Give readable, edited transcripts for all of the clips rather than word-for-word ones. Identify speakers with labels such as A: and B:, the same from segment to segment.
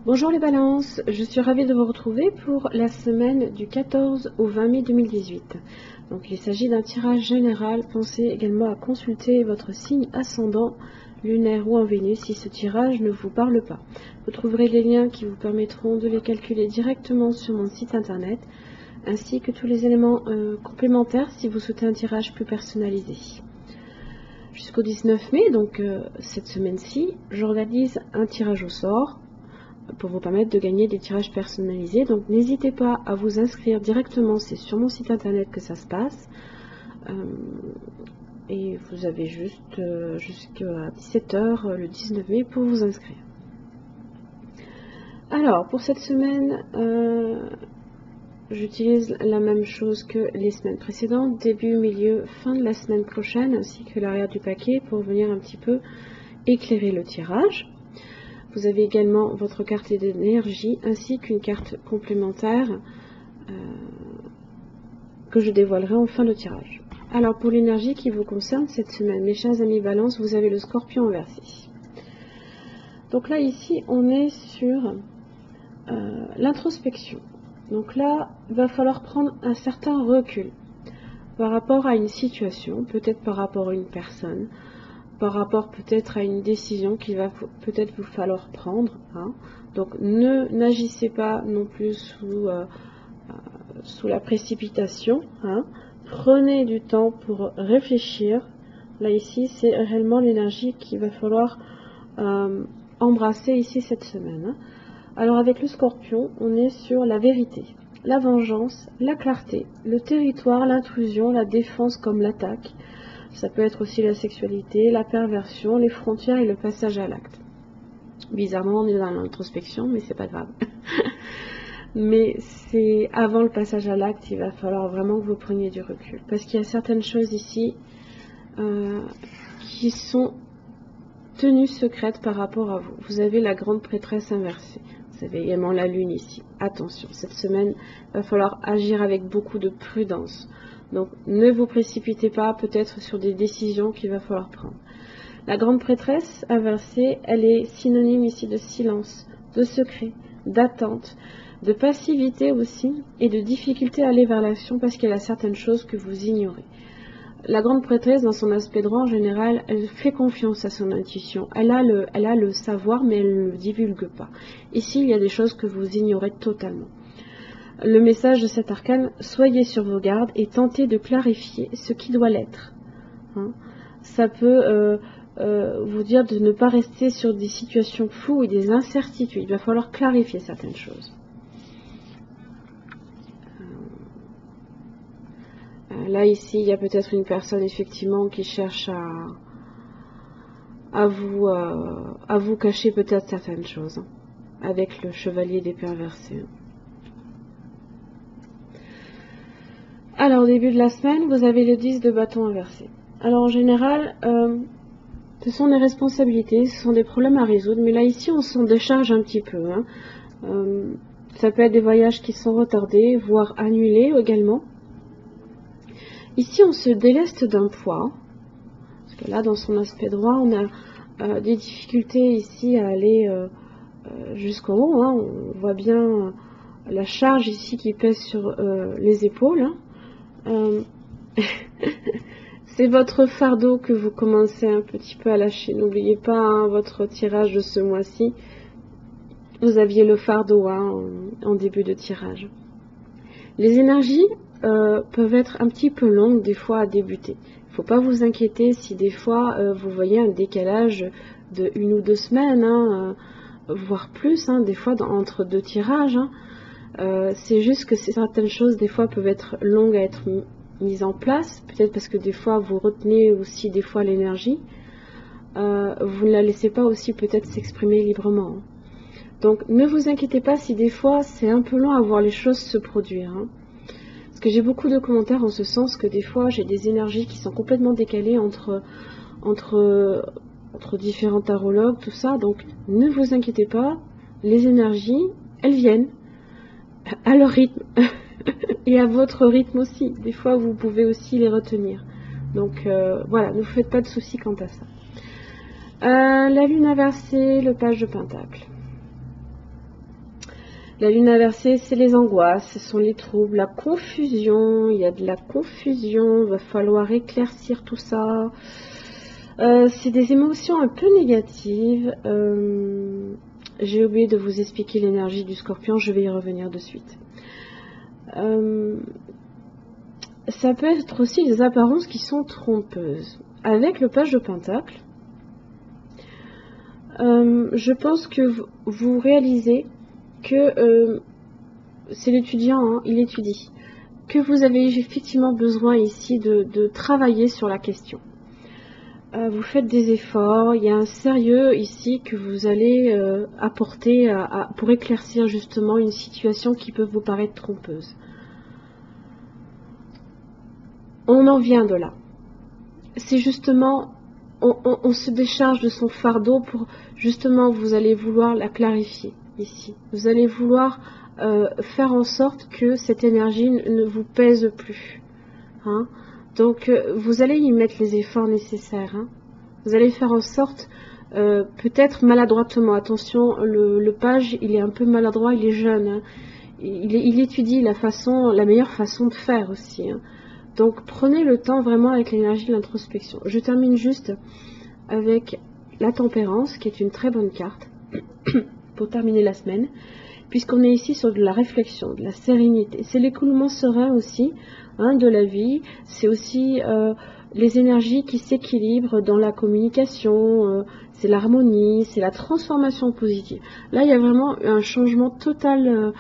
A: Bonjour les balances, je suis ravie de vous retrouver pour la semaine du 14 au 20 mai 2018. Donc il s'agit d'un tirage général, pensez également à consulter votre signe ascendant, lunaire ou en Vénus si ce tirage ne vous parle pas. Vous trouverez les liens qui vous permettront de les calculer directement sur mon site internet, ainsi que tous les éléments complémentaires si vous souhaitez un tirage plus personnalisé. Jusqu'au 19 mai, donc cette semaine-ci, j'organise un tirage au sort pour vous permettre de gagner des tirages personnalisés. Donc n'hésitez pas à vous inscrire directement, c'est sur mon site internet que ça se passe. Et vous avez juste jusqu'à 17 h le 19 mai pour vous inscrire. Alors pour cette semaine, j'utilise la même chose que les semaines précédentes, début, milieu, fin de la semaine prochaine, ainsi que l'arrière du paquet pour venir un petit peu éclairer le tirage. Vous avez également votre carte d'énergie ainsi qu'une carte complémentaire que je dévoilerai en fin de tirage. Alors pour l'énergie qui vous concerne cette semaine, mes chers amis Balance, vous avez le Scorpion inversé. Donc là ici on est sur l'introspection. Donc là il va falloir prendre un certain recul par rapport à une situation, peut-être par rapport à une personne, par rapport peut-être à une décision qu'il va peut-être vous falloir prendre. Donc n'agissez pas non plus sous la précipitation. Prenez du temps pour réfléchir. Là ici c'est réellement l'énergie qu'il va falloir embrasser ici cette semaine. Alors avec le Scorpion, on est sur la vérité, la vengeance, la clarté, le territoire, l'intrusion, la défense comme l'attaque. Ça peut être aussi la sexualité, la perversion, les frontières et le passage à l'acte. Bizarrement, on est dans l'introspection, mais c'est pas grave. Mais c'est avant le passage à l'acte, il va falloir vraiment que vous preniez du recul. Parce qu'il y a certaines choses ici qui sont tenues secrètes par rapport à vous. Vous avez la grande prêtresse inversée. Vous avez également la lune ici. Attention, cette semaine, il va falloir agir avec beaucoup de prudence. Donc ne vous précipitez pas peut-être sur des décisions qu'il va falloir prendre. La grande prêtresse inversée, elle est synonyme ici de silence, de secret, d'attente, de passivité aussi et de difficulté à aller vers l'action parce qu'il y a certaines choses que vous ignorez. La grande prêtresse, dans son aspect droit en général, elle fait confiance à son intuition. Elle a le savoir, mais elle ne le divulgue pas. Ici, il y a des choses que vous ignorez totalement. Le message de cet arcane, soyez sur vos gardes et tentez de clarifier ce qui doit l'être. Ça peut vous dire de ne pas rester sur des situations floues et des incertitudes. Il va falloir clarifier certaines choses. Là, ici, il y a peut-être une personne, effectivement, qui cherche à vous cacher peut-être certaines choses, avec le chevalier d'épée inversé. Alors, au début de la semaine, vous avez le 10 de bâton inversé. Alors, en général, ce sont des responsabilités, ce sont des problèmes à résoudre, mais là, ici, on s'en décharge un petit peu. Ça peut être des voyages qui sont retardés, voire annulés également. Ici, on se déleste d'un poids, parce que là, dans son aspect droit, on a des difficultés ici à aller jusqu'en haut. On voit bien la charge ici qui pèse sur les épaules. C'est votre fardeau que vous commencez un petit peu à lâcher. N'oubliez pas votre tirage de ce mois-ci. Vous aviez le fardeau en début de tirage. Les énergies peuvent être un petit peu longues des fois à débuter. Il ne faut pas vous inquiéter si des fois vous voyez un décalage de 1 ou 2 semaines, voire plus, des fois entre 2 tirages. C'est juste que certaines choses des fois peuvent être longues à être mises en place, peut-être parce que des fois vous retenez aussi des fois l'énergie. Vous ne la laissez pas aussi peut-être s'exprimer librement. Donc ne vous inquiétez pas si des fois c'est un peu long à voir les choses se produire. Parce que j'ai beaucoup de commentaires en ce sens que des fois j'ai des énergies qui sont complètement décalées entre différents tarologues, tout ça. Donc ne vous inquiétez pas, les énergies, elles viennent à leur rythme et à votre rythme aussi. Des fois vous pouvez aussi les retenir. Donc voilà, ne vous faites pas de soucis quant à ça. La lune inversée, le page de pentacle. La lune inversée, c'est les angoisses, ce sont les troubles, la confusion. Il y a de la confusion, il va falloir éclaircir tout ça. C'est des émotions un peu négatives. J'ai oublié de vous expliquer l'énergie du Scorpion, je vais y revenir de suite. Ça peut être aussi des apparences qui sont trompeuses. Avec le page de Pentacle, je pense que vous réalisez que c'est l'étudiant, hein, il étudie, que vous avez effectivement besoin ici de travailler sur la question. Vous faites des efforts, il y a un sérieux ici que vous allez apporter pour éclaircir justement une situation qui peut vous paraître trompeuse. On en vient de là. C'est justement, on se décharge de son fardeau pour justement, vous allez vouloir la clarifier ici. Vous allez vouloir faire en sorte que cette énergie ne vous pèse plus. Hein. Donc, vous allez y mettre les efforts nécessaires. Hein. Vous allez faire en sorte, peut-être maladroitement, attention, le page, il est un peu maladroit, il est jeune. Hein. Il étudie la meilleure façon de faire aussi. Hein. Donc, prenez le temps vraiment avec l'énergie de l'introspection. Je termine juste avec la tempérance, qui est une très bonne carte, pour terminer la semaine, puisqu'on est ici sur de la réflexion, de la sérénité. C'est l'écoulement serein aussi, hein, de la vie. C'est aussi les énergies qui s'équilibrent dans la communication, c'est l'harmonie, c'est la transformation positive. Là, il y a vraiment un changement total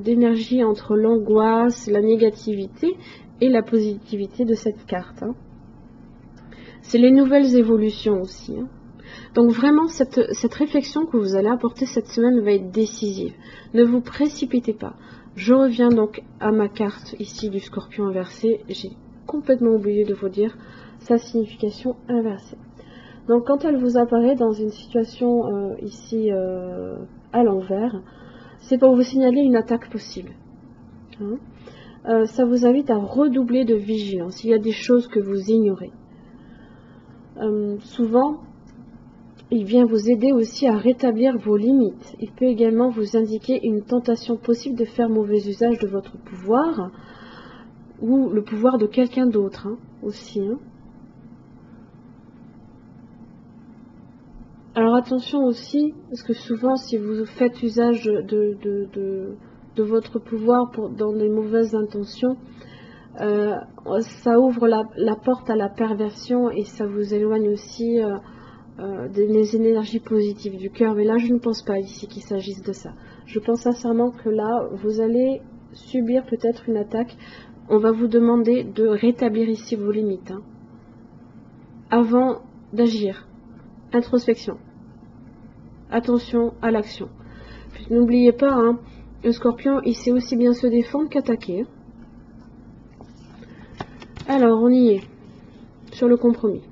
A: d'énergie entre l'angoisse, la négativité et la positivité de cette carte. Hein. C'est les nouvelles évolutions aussi. Hein. Donc vraiment, cette réflexion que vous allez apporter cette semaine va être décisive. Ne vous précipitez pas. Je reviens donc à ma carte ici du Scorpion inversé. J'ai complètement oublié de vous dire sa signification inversée. Donc quand elle vous apparaît dans une situation ici à l'envers, c'est pour vous signaler une attaque possible. Hein. Ça vous invite à redoubler de vigilance. Il y a des choses que vous ignorez. Souvent, il vient vous aider aussi à rétablir vos limites. Il peut également vous indiquer une tentation possible de faire mauvais usage de votre pouvoir ou le pouvoir de quelqu'un d'autre hein, aussi. Hein. Alors attention aussi, parce que souvent si vous faites usage de votre pouvoir dans des mauvaises intentions, ça ouvre la porte à la perversion et ça vous éloigne aussi des énergies positives du cœur. Mais là, je ne pense pas ici qu'il s'agisse de ça. Je pense sincèrement que là, vous allez subir peut-être une attaque. On va vous demander de rétablir ici vos limites. Hein, avant d'agir. Introspection. Attention à l'action. N'oubliez pas, hein, le Scorpion, il sait aussi bien se défendre qu'attaquer. Alors, on y est, sur le compromis.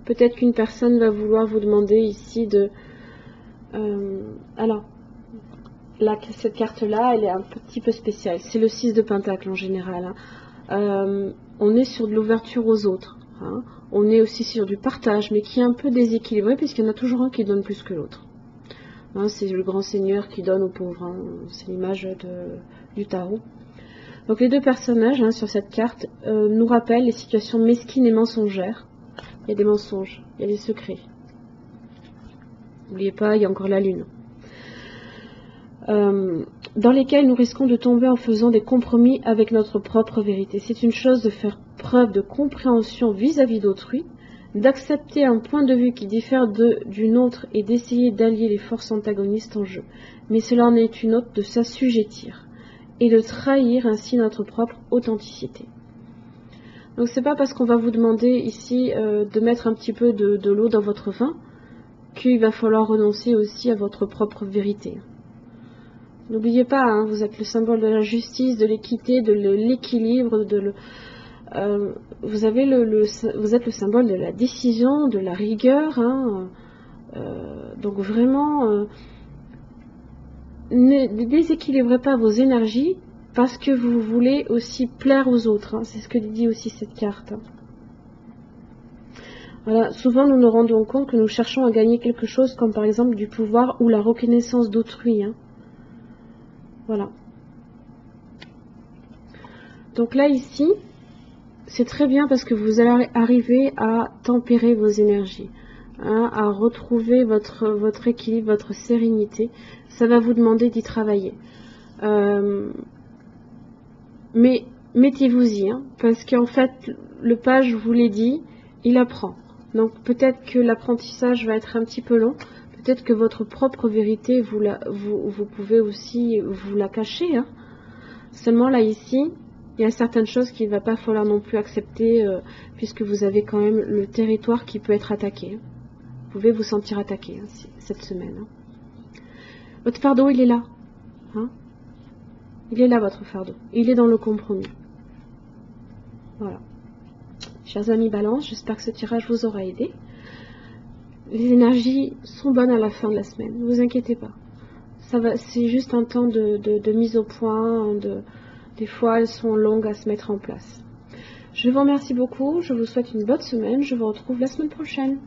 A: Peut-être qu'une personne va vouloir vous demander ici de... alors, là, cette carte-là, elle est un petit peu spéciale. C'est le 6 de Pentacle en général. Hein. On est sur de l'ouverture aux autres. Hein. On est aussi sur du partage, mais qui est un peu déséquilibré, puisqu'il y en a toujours un qui donne plus que l'autre. Hein, c'est le grand seigneur qui donne aux pauvres. Hein. C'est l'image du tarot. Donc les deux personnages hein, sur cette carte nous rappellent les situations mesquines et mensongères. Il y a des mensonges, il y a des secrets. N'oubliez pas, il y a encore la lune. Dans lesquels nous risquons de tomber en faisant des compromis avec notre propre vérité. C'est une chose de faire preuve de compréhension vis-à-vis d'autrui, d'accepter un point de vue qui diffère d'une autre et d'essayer d'allier les forces antagonistes en jeu. Mais cela en est une autre de s'assujettir et de trahir ainsi notre propre authenticité. Donc c'est pas parce qu'on va vous demander ici de mettre un petit peu de l'eau dans votre vin qu'il va falloir renoncer aussi à votre propre vérité. N'oubliez pas, hein, vous êtes le symbole de la justice, de l'équité, de l'équilibre, vous êtes le symbole de la décision, de la rigueur. Hein, donc vraiment, ne déséquilibrez pas vos énergies parce que vous voulez aussi plaire aux autres. Hein, c'est ce que dit aussi cette carte. Hein. Voilà, souvent nous nous rendons compte que nous cherchons à gagner quelque chose comme par exemple du pouvoir ou la reconnaissance d'autrui. Hein. Voilà. Donc là, ici, c'est très bien parce que vous allez arriver à tempérer vos énergies, hein, à retrouver votre équilibre, votre sérénité. Ça va vous demander d'y travailler. Mais mettez-vous-y, hein, parce qu'en fait, le page, je vous l'ai dit, il apprend. Donc peut-être que l'apprentissage va être un petit peu long. Peut-être que votre propre vérité, vous pouvez aussi vous la cacher. Hein. Seulement là, ici, il y a certaines choses qu'il ne va pas falloir non plus accepter, puisque vous avez quand même le territoire qui peut être attaqué. Vous pouvez vous sentir attaqué hein, cette semaine. Hein. Votre fardeau, il est là. Hein. Il est là, votre fardeau. Il est dans le compromis. Voilà. Chers amis Balance, j'espère que ce tirage vous aura aidé. Les énergies sont bonnes à la fin de la semaine. Ne vous inquiétez pas. C'est juste un temps de mise au point. Des fois, elles sont longues à se mettre en place. Je vous remercie beaucoup. Je vous souhaite une bonne semaine. Je vous retrouve la semaine prochaine.